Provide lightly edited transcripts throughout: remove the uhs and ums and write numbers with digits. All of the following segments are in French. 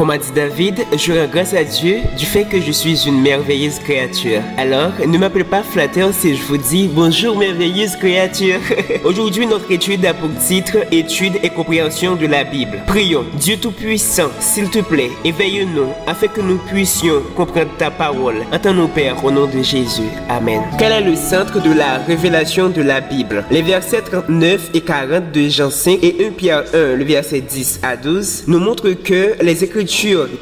Comme a dit David, je rends grâce à Dieu du fait que je suis une merveilleuse créature. Alors, ne m'appelez pas flatteur si je vous dis bonjour merveilleuse créature. Aujourd'hui, notre étude a pour titre Étude et compréhension de la Bible. Prions. Dieu Tout-Puissant, s'il te plaît, éveille-nous afin que nous puissions comprendre ta parole. Entends-nous, Père, au nom de Jésus. Amen. Quel est le centre de la révélation de la Bible? Les versets 39 et 40 de Jean 5 et 1 Pierre 1, le verset 10 à 12, nous montrent que les écritures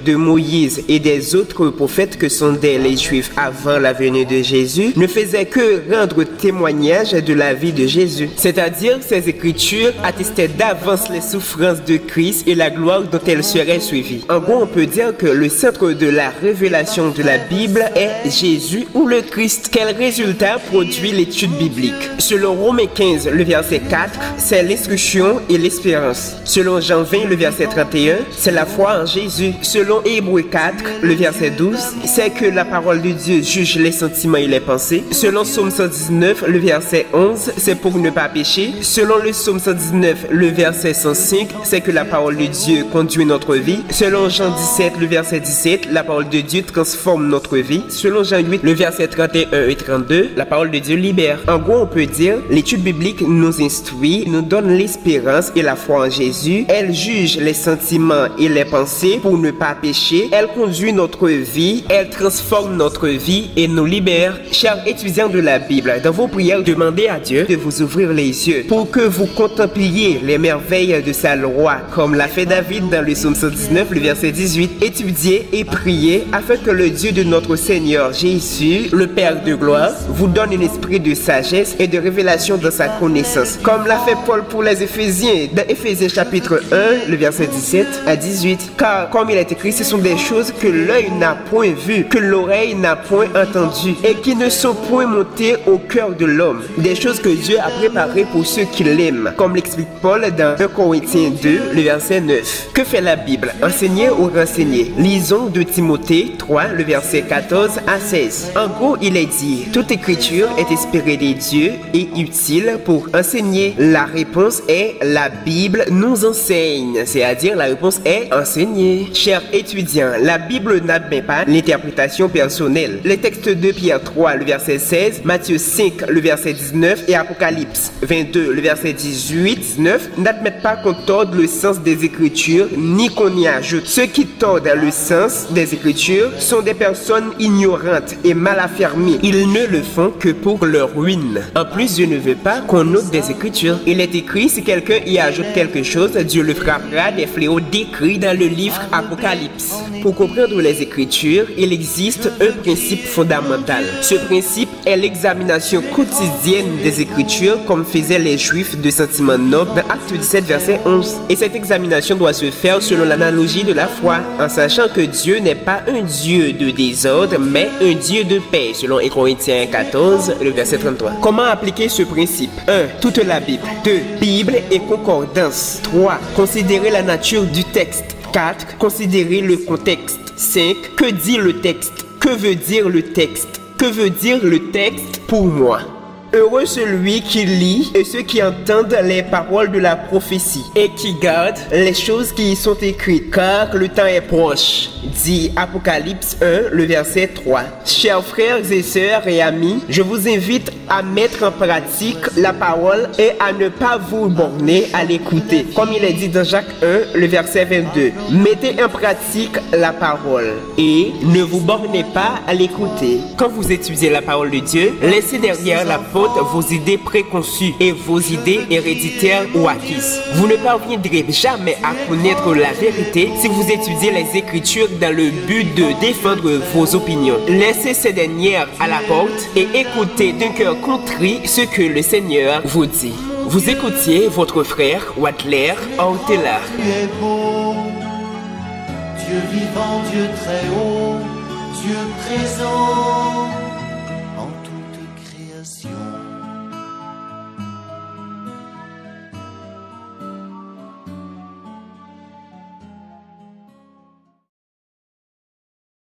de Moïse et des autres prophètes que sondaient les Juifs avant la venue de Jésus ne faisaient que rendre témoignage de la vie de Jésus. C'est-à-dire, ces écritures attestaient d'avance les souffrances de Christ et la gloire dont elles seraient suivies. En gros, on peut dire que le centre de la révélation de la Bible est Jésus ou le Christ. Quel résultat produit l'étude biblique? Selon Romains 15, le verset 4, c'est l'instruction et l'espérance. Selon Jean 20, le verset 31, c'est la foi en Jésus. Selon Hébreux 4, le verset 12, c'est que la parole de Dieu juge les sentiments et les pensées. Selon Psaume 119, le verset 11, c'est pour ne pas pécher. Selon le Psaume 119, le verset 105, c'est que la parole de Dieu conduit notre vie. Selon Jean 17, le verset 17, la parole de Dieu transforme notre vie. Selon Jean 8, le verset 31 et 32, la parole de Dieu libère. En gros, on peut dire, l'étude biblique nous instruit, nous donne l'espérance et la foi en Jésus. Elle juge les sentiments et les pensées pour ne pas pécher. Elle conduit notre vie, elle transforme notre vie et nous libère. Chers étudiants de la Bible, dans vos prières, demandez à Dieu de vous ouvrir les yeux pour que vous contempliez les merveilles de sa loi, comme l'a fait David dans le Psaume 119, le verset 18. Étudiez et priez afin que le Dieu de notre Seigneur Jésus, le Père de gloire, vous donne un esprit de sagesse et de révélation dans sa connaissance, comme l'a fait Paul pour les Éphésiens, dans Éphésiens chapitre 1, le verset 17 à 18. Car comme il est écrit, ce sont des choses que l'œil n'a point vues, que l'oreille n'a point entendues, et qui ne sont point montées au cœur de l'homme. Des choses que Dieu a préparées pour ceux qui l'aiment, comme l'explique Paul dans 1 Corinthiens 2, le verset 9. Que fait la Bible? Enseigner ou renseigner? Lisons de Timothée 3, le verset 14 à 16. En gros, il est dit, toute écriture est inspirée des dieux et utile pour enseigner. La réponse est la Bible nous enseigne, c'est-à-dire la réponse est enseigner. Chers étudiants, la Bible n'admet pas l'interprétation personnelle. Les textes de Pierre 3, le verset 16, Matthieu 5, le verset 19 et Apocalypse 22, le verset 18-19 n'admettent pas qu'on torde le sens des Écritures ni qu'on y ajoute. Ceux qui tordent le sens des Écritures sont des personnes ignorantes et mal affermées. Ils ne le font que pour leur ruine. En plus, Dieu ne veut pas qu'on ôte des Écritures. Il est écrit, si quelqu'un y ajoute quelque chose, Dieu le frappera des fléaux décrits dans le livre Apocalypse. Pour comprendre les Écritures, il existe un principe fondamental. Ce principe est l'examination quotidienne des Écritures comme faisaient les Juifs de sentiments nobles dans Acte 17, verset 11. Et cette examination doit se faire selon l'analogie de la foi, en sachant que Dieu n'est pas un Dieu de désordre, mais un Dieu de paix, selon 1 Corinthiens 14, le verset 33. Comment appliquer ce principe? 1. Toute la Bible. 2. Bible et concordance. 3. Considérer la nature du texte. 4. Considérer le contexte. 5. Que dit le texte? Que veut dire le texte? Que veut dire le texte pour moi? Heureux celui qui lit et ceux qui entendent les paroles de la prophétie et qui gardent les choses qui y sont écrites, car le temps est proche, dit Apocalypse 1, le verset 3. Chers frères et sœurs et amis, je vous invite à mettre en pratique la parole et à ne pas vous borner à l'écouter. Comme il est dit dans Jacques 1, le verset 22. Mettez en pratique la parole et ne vous bornez pas à l'écouter. Quand vous étudiez la parole de Dieu, laissez derrière la porte vos idées préconçues et vos idées héréditaires ou acquises. Vous ne parviendrez jamais à connaître la vérité si vous étudiez les Écritures dans le but de défendre vos opinions. Laissez ces dernières à la porte et écoutez d'un cœur contrit ce que le Seigneur vous dit. Vous écoutiez votre frère Wadler Ortela. Tu es beau, Dieu vivant, Dieu très haut, Dieu présent.